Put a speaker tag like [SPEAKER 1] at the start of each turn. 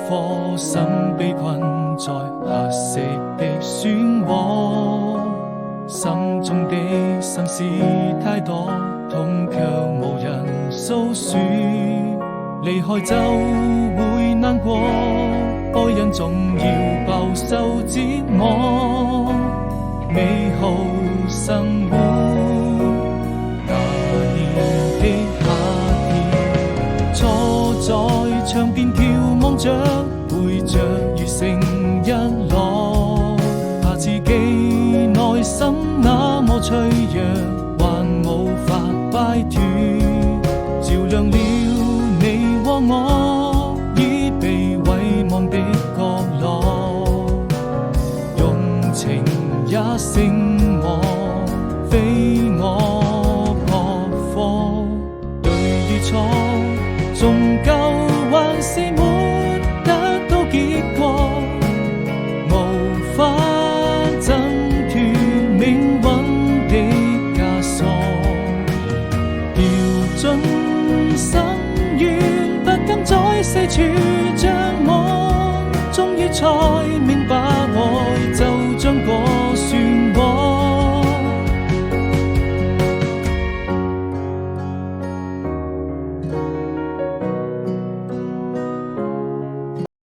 [SPEAKER 1] 顆心被困在黑色的漩渦，心中的心事太多，痛卻無人訴說。離開就會難過，愛人總要飽受折磨。美好生活，那年的夏天，坐在窗邊眺望着，背着雨成日落，怕自己內心那麼脆弱，還無法擺脫，照亮了你和我已被遺忘的角落，用情也勝我，非我撲火。對與錯，終究還是沒得到結果，無法掙脫命運的枷鎖，掉進深淵，不敢再四處張望，終於才